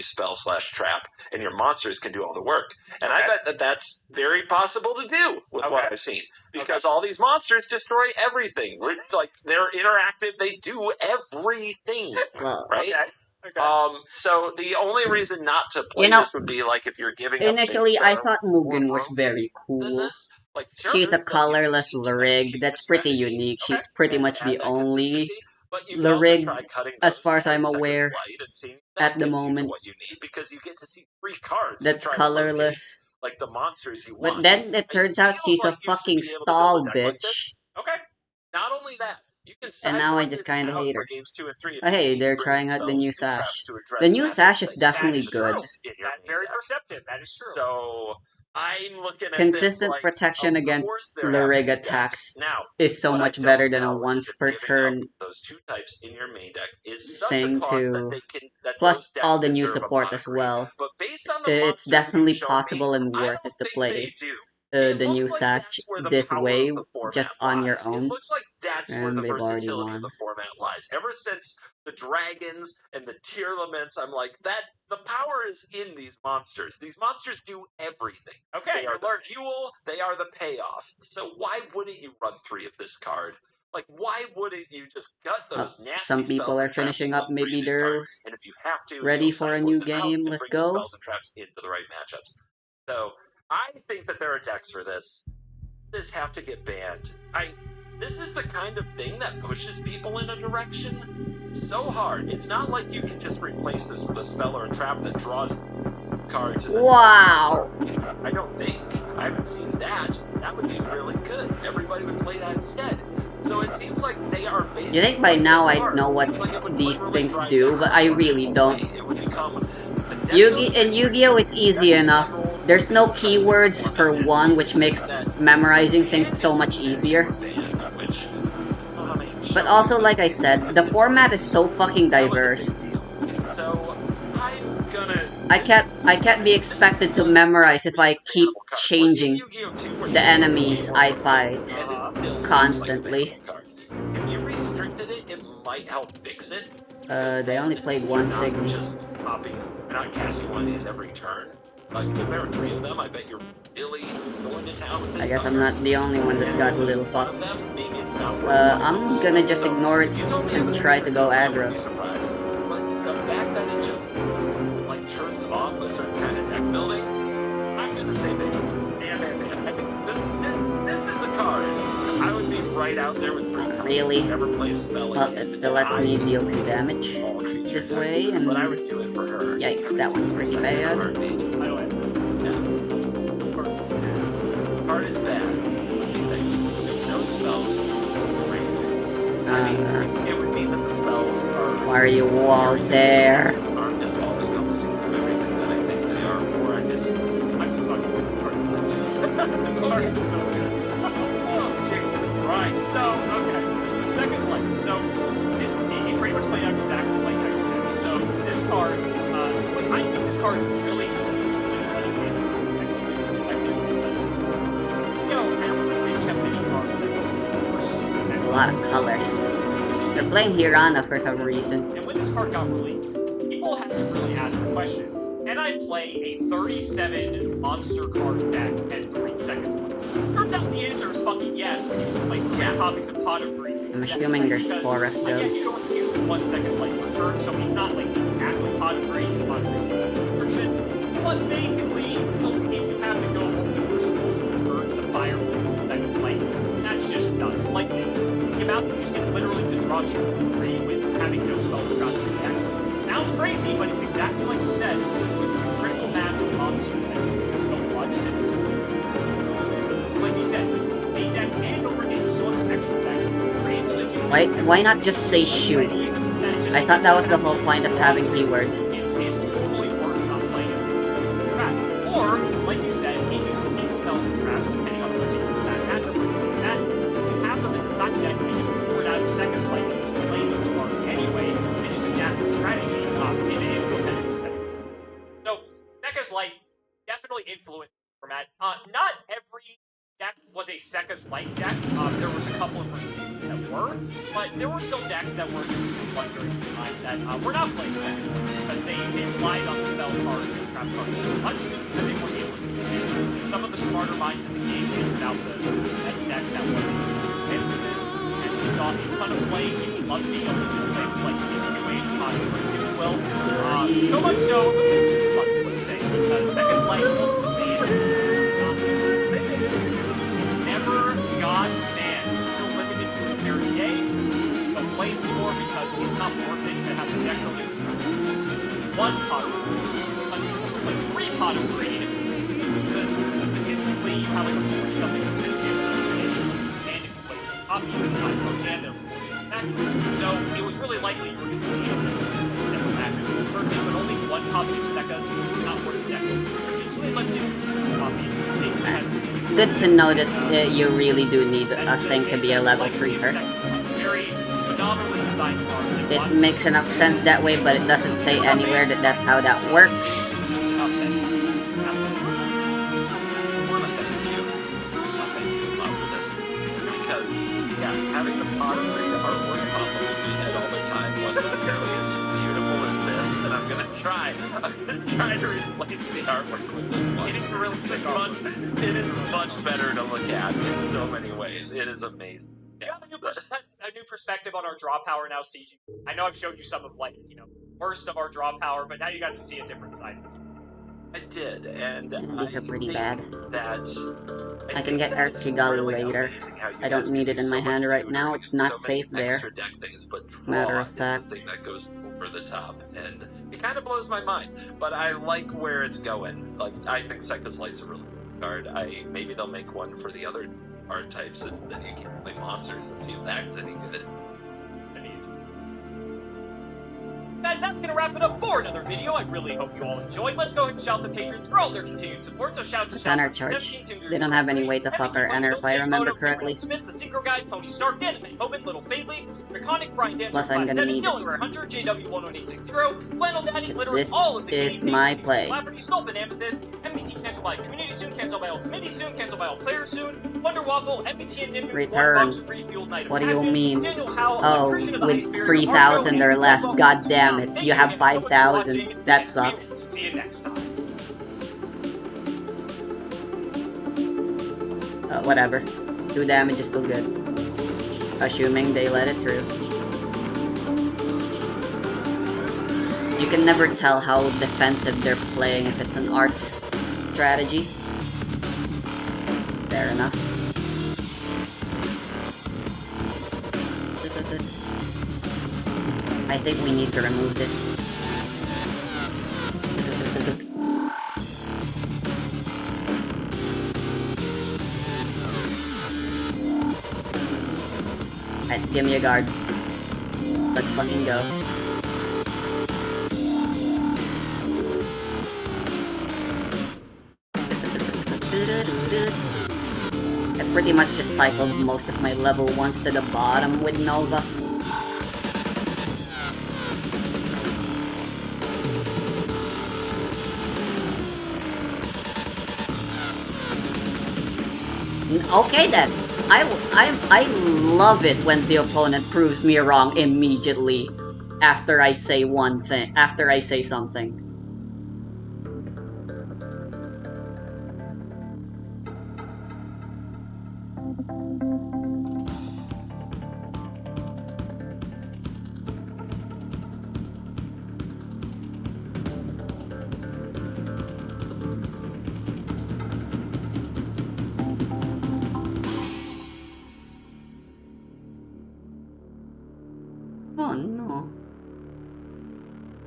only spell/trap, and your monsters can do all the work. And I bet that that's very possible to do with what I've seen, because all these monsters destroy everything. Like, they're interactive; they do everything, right? So the only reason not to play this would be like if you're giving. Initially, I thought Mugen was very cool. Like, She's a colorless Lurig. That's pretty unique. She's pretty much the only Lurig, as far as I'm aware, at the moment. What you need, because you get to see 3 cards that's colorless. Like the monsters you want. But then it turns out she's a fucking stall bitch. Not only that, you can and now I just kind of hate her. Hey, they're trying out the new sash. The new sash is definitely good. Very perceptive. That is true. So I'm looking at consistent protection against Lurig attacks is so much better than a once per turn those 2 types in your main deck is thing too. Plus all the new support as well. But based on the it's definitely possible and worth it to play the new sash this way, just on your own. It looks like that's where the versatility of the format lies. Ever since the dragons and the tier laments, I'm like, that the power is in these monsters. These monsters do everything. They are the fuel, they are the payoff. So why wouldn't you run 3 of this card? Like, why wouldn't you just gut those nasty some people are finishing up, maybe they're and if you have to, ready for a new game. Let's go. Spells and traps into the right matchups. So I think that there are decks for this. This have to get banned. This is the kind of thing that pushes people in a direction so hard. It's not like you can just replace this with a spell or a trap that draws cards. And wow. I don't think. I haven't seen that. That would be really good. Everybody would play that instead. So it seems like they are basically. You think by now I'd know what these things do, but I really don't. It would become in Yu-Gi-Oh! It's easy enough. There's no keywords for one, which makes memorizing things so much easier. But also, like I said, the format is so fucking diverse. So I can't be expected to memorize if I keep changing the enemies I fight constantly. If you restricted it, it might help fix it. They only played one Sigma. Just popping, you're not casting one of these every turn. Like, if there are 3 of them, I bet you're really going to town with this. I guess I'm not the only one that got a little fucked. Maybe it's not I'm gonna just ignore it and try to go aggro. But the fact that it just, like, turns off a certain kind of deck building, I'm gonna say banned. I think this is a card. I would be right out there with 3 cards. Really? Never play a spell well, it still lets me deal 2 damage this way, and but I would do it for her. Yikes, that one's pretty bad. Card is bad. No spells. It would mean that the spells are. Why are you all there? Aren't as all encompassing of everything that I think they are, or I'm just fucking with cards. This card is so good. Oh, Jesus Christ. So, okay. Second Light. So, he pretty much played out exactly like how you said. So, this card, I think this card is really a lot of colors. They're playing Hirana for some reason. And when this card got released, people had to really ask the question, can I play a 37 monster card deck at 3 seconds left? Turns out the answer is fucking yes when you play 3 copies of Pot of Greed. I'm assuming there's 4 of Again, those. you don't use 1 second light per turn, so it's not like exactly Pot of Greed, it's Pot of Greed version. But basically, if you have to go over the first multiple turns to fire multiple seconds light, that's just nuts. Like, the amount that you just get literally to draw 2 for free with having no spell to draw 3 deck. Sounds crazy, but it's exactly like you said. Critical mass of monsters that just so much that it's like you said, between main deck and over game, so an extra deck. Why not just say shoot? I thought that was the whole point of having keywords. Is totally worth not playing a single trap. Or, like you said, even these spells and traps, depending on the particular matchup, that you have them inside the deck and you just pour it out of seconds like you just play those cards anyway, and just adapt your strategy in a competitive setting. So, Sekka's Light definitely influenced the format. Not every deck was a Sekka's Light deck. There was a couple of that were, but there were still decks that were just during the time that were not playing Sekka's Light because they relied on the wild cards and trap cards so much that they weren't able to defend. Some of the smarter minds in the game figured out the best deck that wasn't fit for this, and we saw a ton of play. You love being able to play with like the new age pod really well. So much so, it's fun to say, because Second Light ultimately never got banned. It's still limited to a very day. But play more because it's not worth it to have the deck release. One pot of green, like 3 pot of green is good. Statistically, you have like a 40-something percent chance of winning, and if you play copies of the high propaganda, so it was really likely you were going to see several matches with Birthday, but only 1 copy of Sekka's not worth the deck. Potentially left into a copy. Basically has the same. Good to know that you really do need a thing to be a level 3 first. Very phenomenally designed card. It makes enough sense that way, but it doesn't say anywhere that that's how that works. It's just enough that because having the pot of green artwork pop up in my head all the time wasn't nearly as beautiful as this, and I'm gonna try to replace the artwork with this one. It is much better to look at in so many ways. It is amazing. You have a new perspective on our draw power now, CG. I know I've showed you some of, like, worst of our draw power, but now you got to see a different side. I did, and these are pretty bad. That I can get Archigall later. I don't need it in my hand right now. It's not safe there. Matter of fact. The thing that goes over the top, and it kind of blows my mind. But I like where it's going. Like, I think Sekka's Light's a really good card. Maybe they'll make one for the other art types, and then you can play monsters and see if that's any good. Guys, that's going to wrap it up for another video. I really hope you all enjoyed. Let's go ahead and shout the patrons for all their continued support. So shout to Enter Church. They don't have any way to fuck our enter if I remember correctly. Smith, the Secret Guy, Pony Stark, Dan the Man Hoban, Little Fadeleaf, Draconic, Brian Dancer, Plus I'm gonna need Dylan Rare Hunter, JW11860, Flannel Daddy, literally all of the is my play. Lafferty, Stolpen, Amethyst, MBT cancelled by community soon, cancelled by all committee soon, cancelled by all players soon, Wonder Waffle, MBT and Nimbus, Return. What do you mean? Daniel Howe, Oh, with 3,000 or less, god damn it. You have 5,000. That sucks. See you next time. Whatever. 2 damage is still good. Assuming they let it through. You can never tell how defensive they're playing if it's an art strategy. Fair enough. I think we need to remove this. Alright, give me a guard. Let's fucking go. I pretty much just cycled most of my level 1s to the bottom with Nova. Okay then. I love it when the opponent proves me wrong immediately after I say something. Oh no.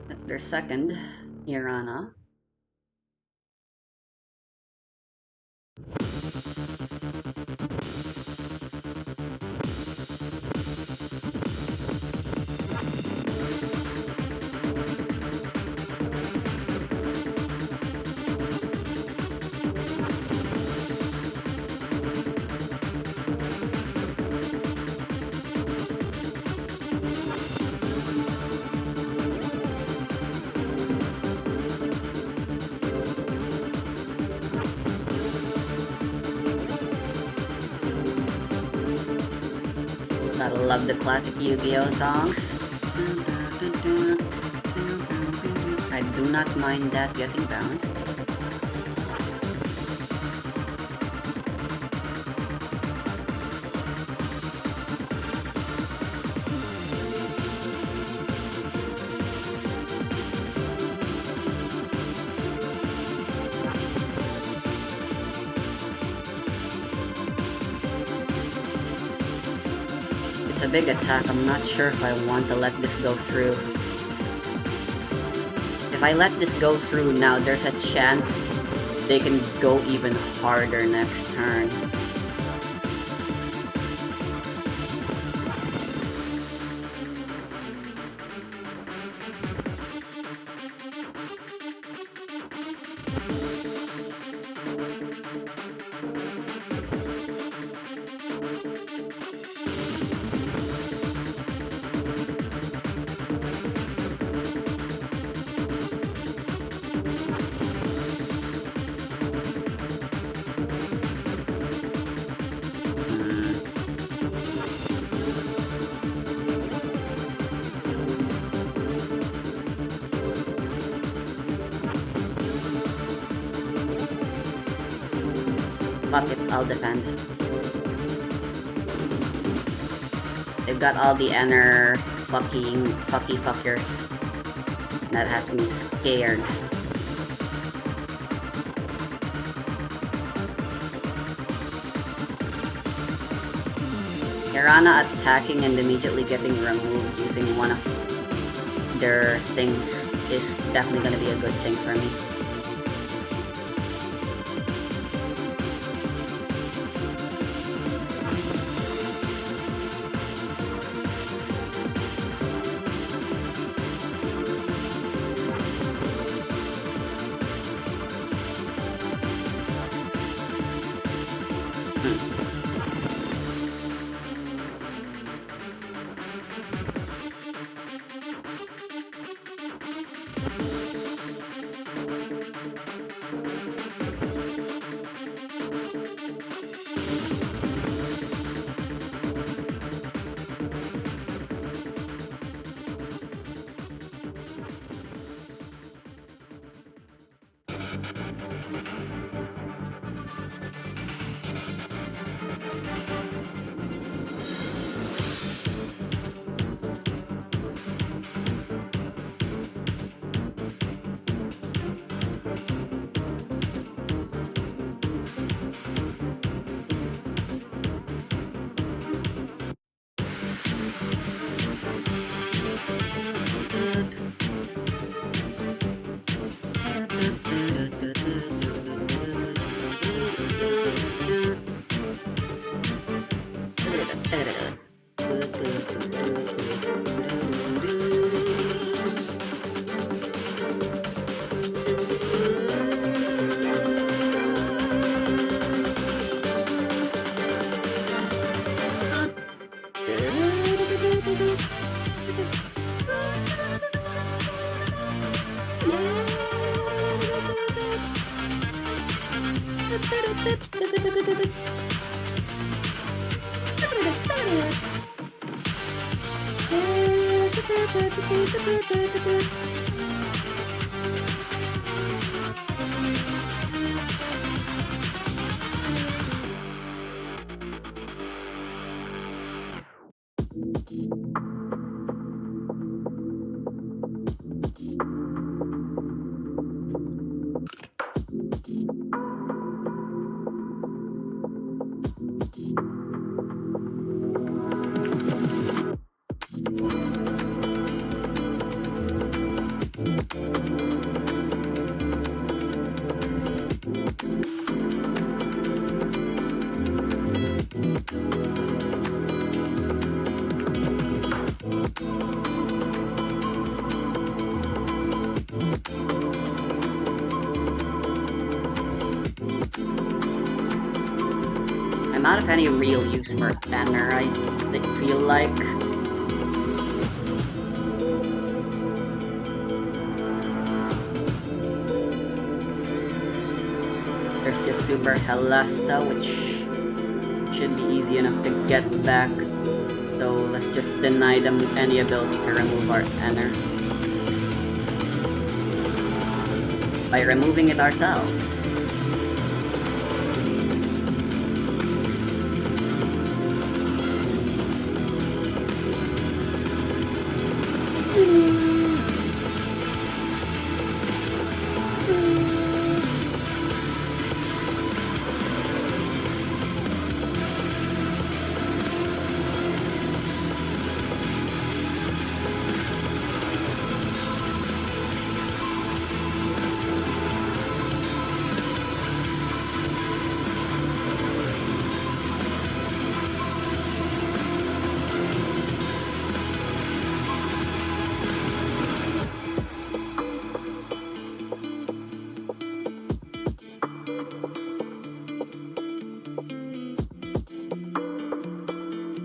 That's their second Irana. Gotta love the classic Yu-Gi-Oh songs. I do not don't mind that getting bounced. It's a big attack, I'm not sure if I want to let this go through. If I let this go through now, there's a chance they can go even harder next turn. Fuck it, I'll defend. They've got all the inner fuckers. That has me scared. Hirana attacking and immediately getting removed using one of their things is definitely gonna be a good thing for me. I'm out of any real use for banner, I feel like. There's just Super Helasta, which should be easy enough to get back. So let's just deny them any ability to remove our banner. by removing it ourselves.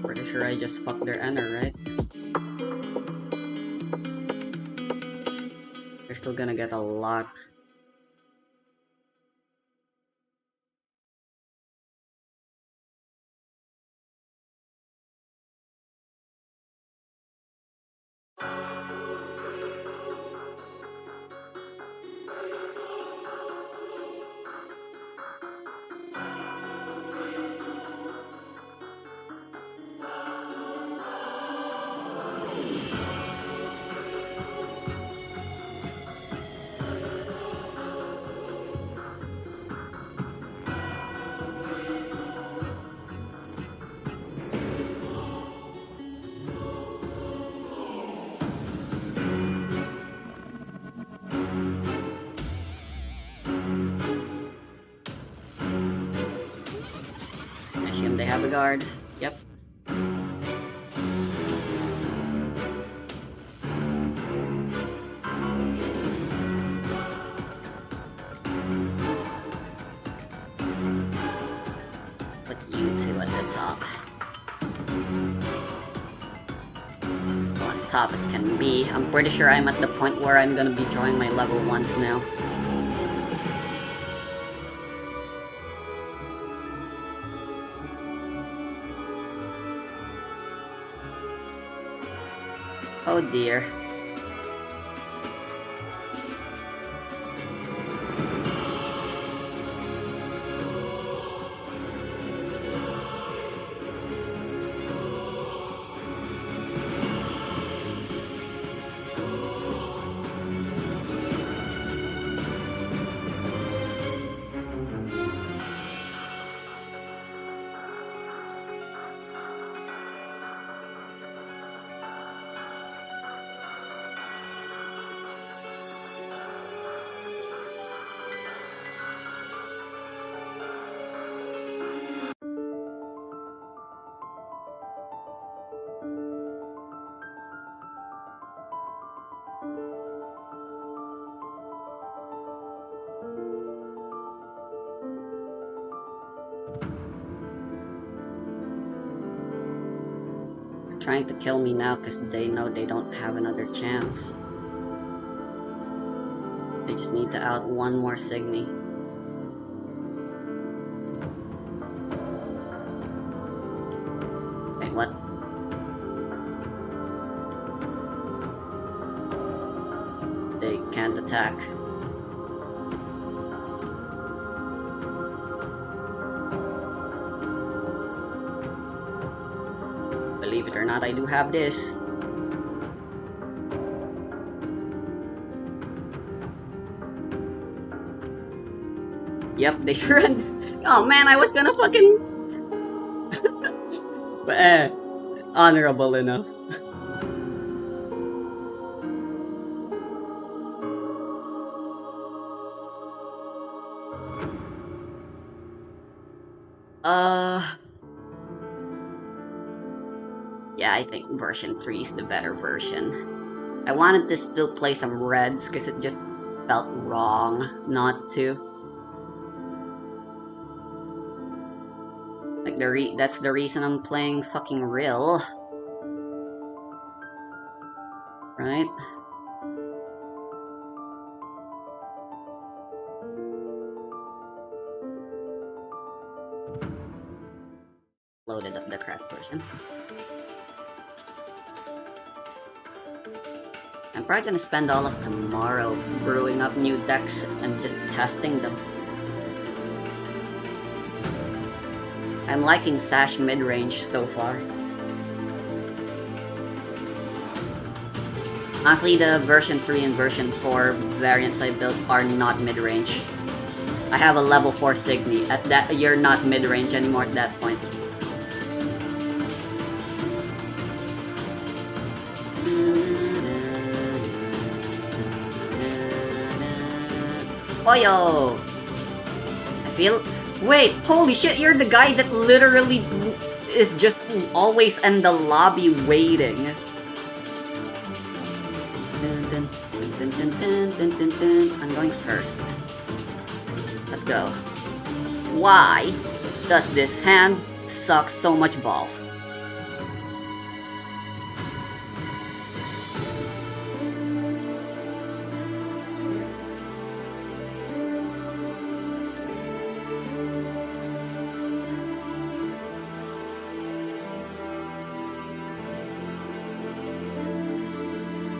Pretty sure I just fucked their enter, right? They're still gonna get a lot. I assume they have a guard. Yep. Put you two at the top. Well, as top as can be. I'm pretty sure I'm at the point where I'm gonna be drawing my level 1s now. Oh dear. Trying to kill me now because they know they don't have another chance. They just need to out one more Signy. Wait, what? They can't attack. Believe it or not, I do have this. Yep, they surrendered. Oh man, I was gonna fucking... But honorable enough. Yeah, I think version 3 is the better version. I wanted to still play some reds because it just felt wrong not to. Like that's the reason I'm playing fucking Rill. Right? Loaded up the crap version. I'm probably gonna spend all of tomorrow brewing up new decks and just testing them. I'm liking Sash mid-range so far. Honestly, the version 3 and version 4 variants I built are not mid-range. I have a level 4 Signy. At that, you're not mid-range anymore at that point. Oyo! I feel... Wait, holy shit, you're the guy that literally is just always in the lobby waiting. I'm going first. Let's go. Why does this hand suck so much balls?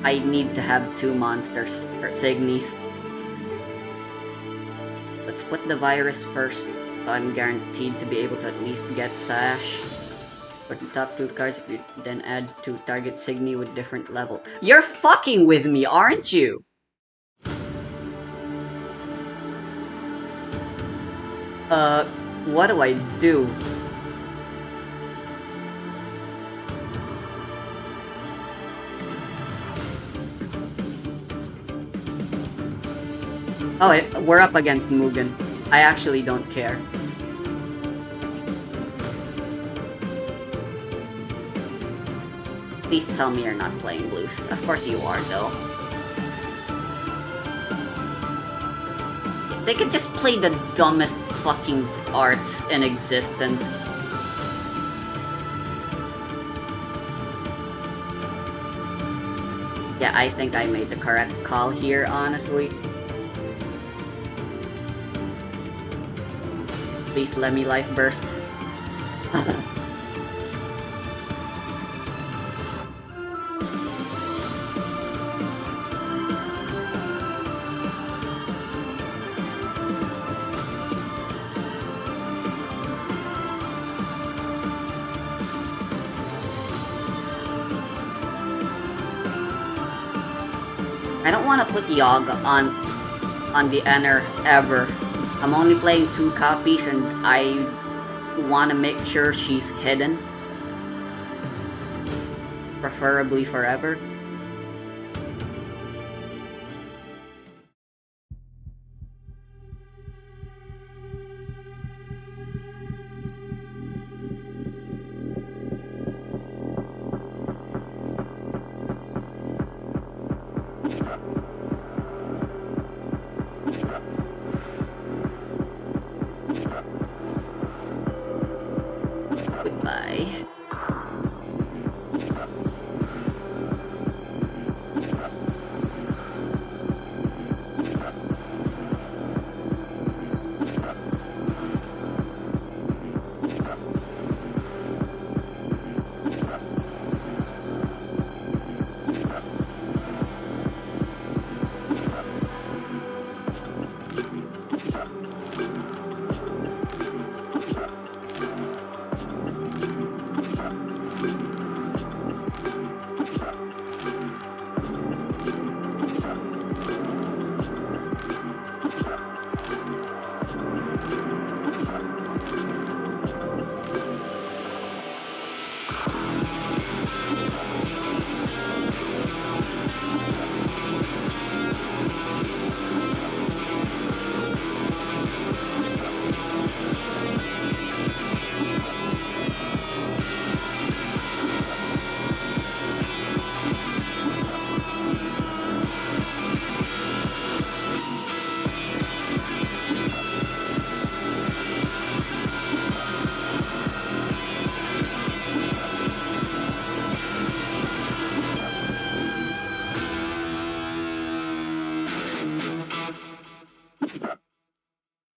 I need to have 2 monsters for Signies. Let's put the virus first, so I'm guaranteed to be able to at least get Sash. Put the top 2 cards, then add 2 target Signy with different level. You're fucking with me, aren't you? What do I do? Oh, we're up against Mugen. I actually don't care. Please tell me you're not playing blues. Of course you are, though. They could just play the dumbest fucking arts in existence. Yeah, I think I made the correct call here, honestly. Please let me life burst. I don't want to put Yog on the Enter ever. I'm only playing 2 copies and I want to make sure she's hidden. Preferably forever. Goodbye.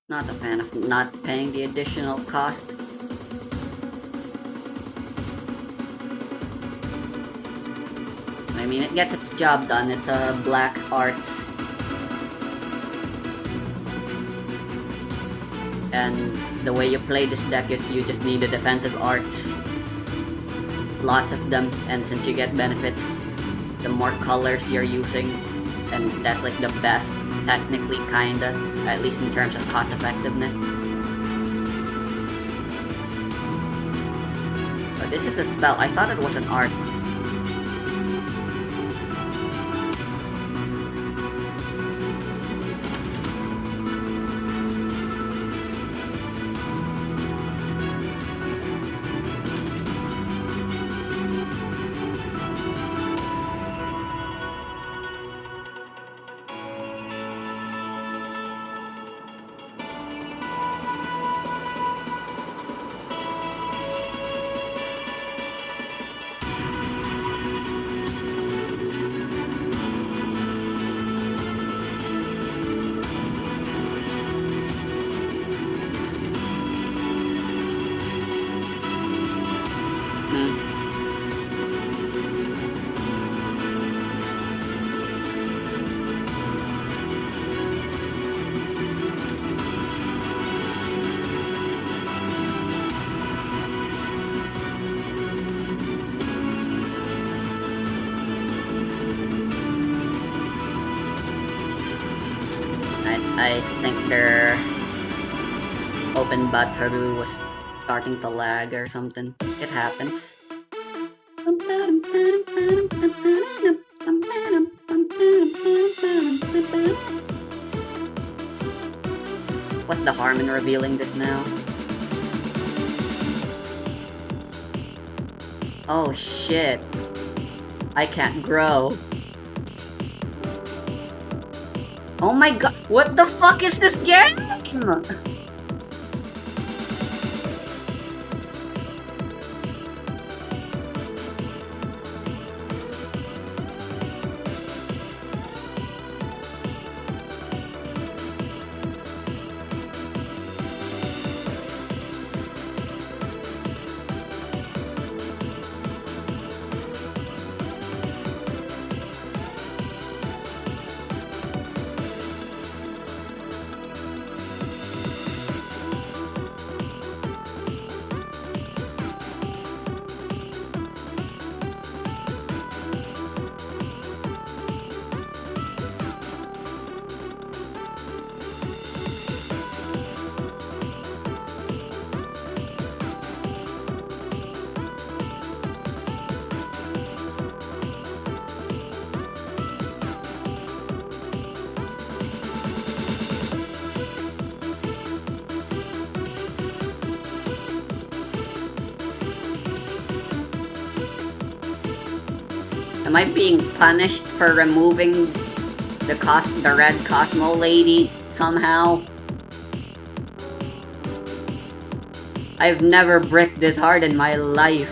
Not a fan of not paying the additional cost. I mean, it gets its job done. It's a black arts. And the way you play this deck is you just need a defensive arts. Lots of them, and since you get benefits, the more colors you're using, and that's like the best, technically, kinda, at least in terms of cost effectiveness. Oh, this is a spell. I thought it was an art. I think their open battery was starting to lag or something. It happens. What's the harm in revealing this now? Oh shit. I can't grow. Oh my god, what the fuck is this game? Am I being punished for removing the red Cosmo lady somehow? I've never bricked this hard in my life.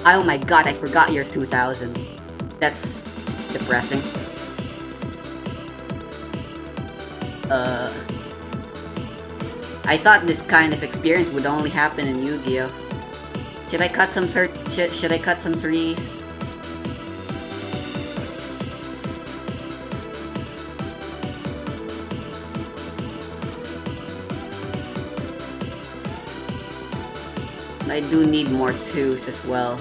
Oh my god, I forgot you're 2000. That's depressing. I thought this kind of experience would only happen in Yu-Gi-Oh! Should I cut some should I cut some threes? I do need more twos as well.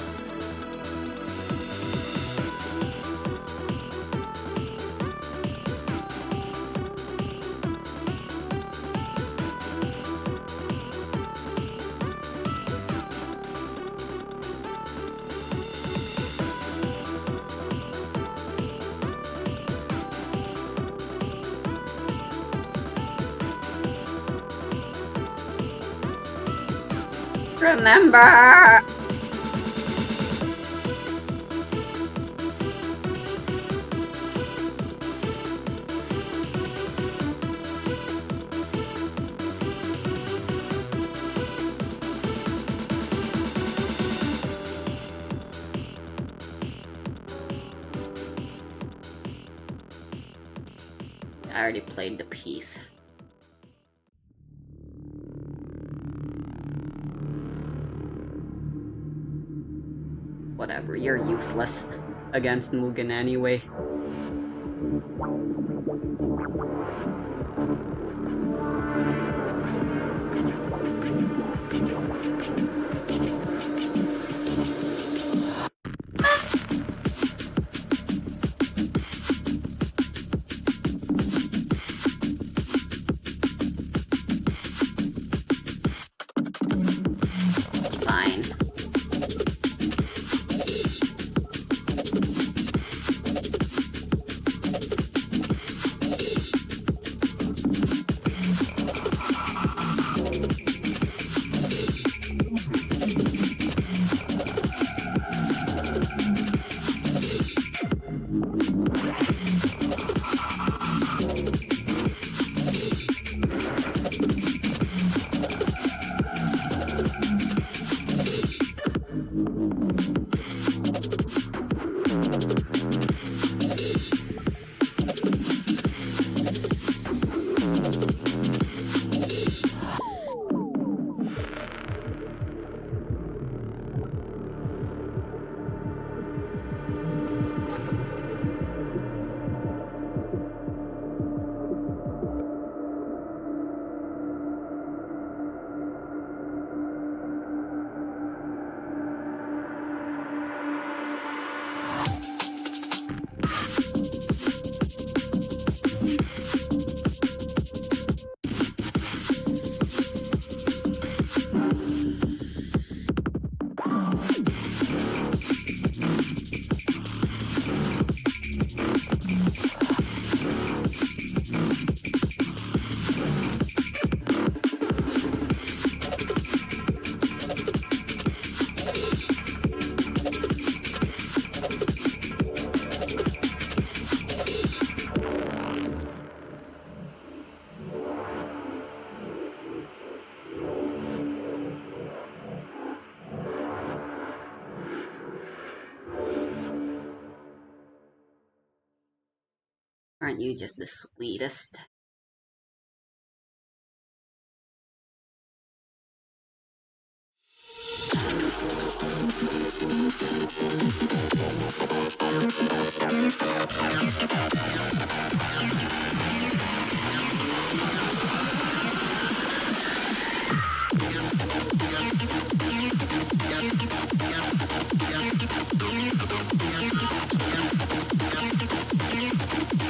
Remember! I already played the piece. Whatever, you're useless against Mugen anyway. Fine. Aren't you just the sweetest?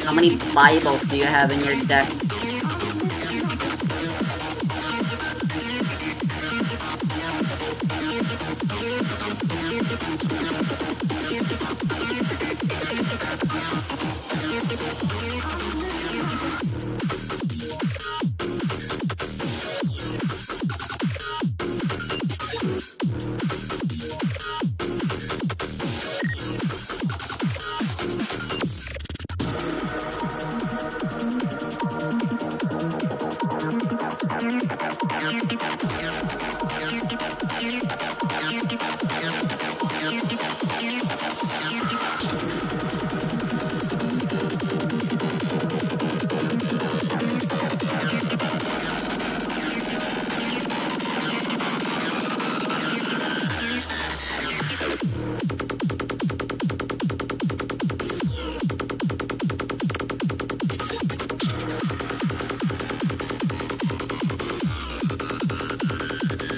How many Bibles do you have in your deck?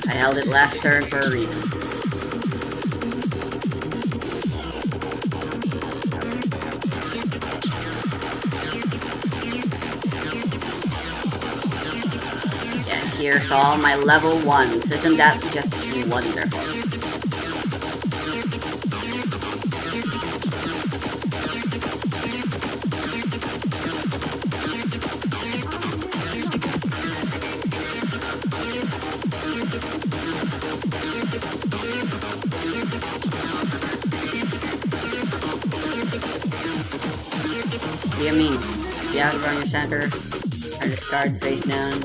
I held it last turn for a reason. Yeah, here's all my level 1s. Isn't that just wonderful? What do you mean? You have to run your center, or discard face down.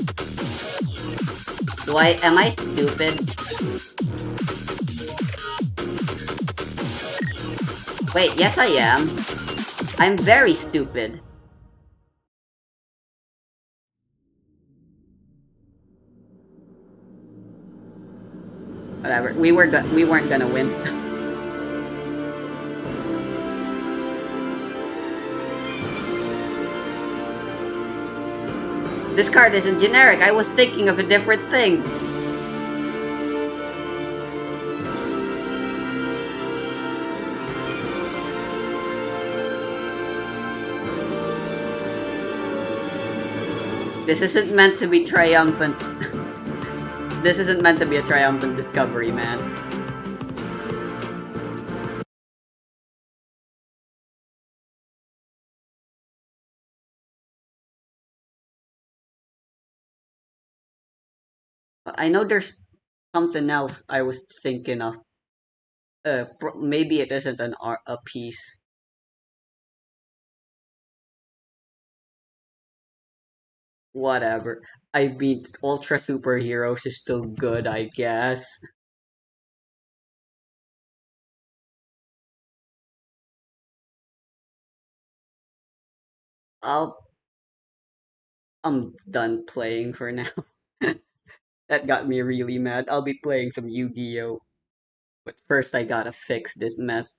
Am I stupid? Wait, yes I am. I'm very stupid. Whatever, we weren't gonna win. This card isn't generic. I was thinking of a different thing. This isn't meant to be triumphant. This isn't meant to be a triumphant discovery, man. I know there's something else I was thinking of. Maybe it isn't a piece. Whatever. I mean, Ultra Superheroes is still good, I guess. I'll, I'm done playing for now. That got me really mad. I'll be playing some Yu-Gi-Oh! But first I gotta fix this mess.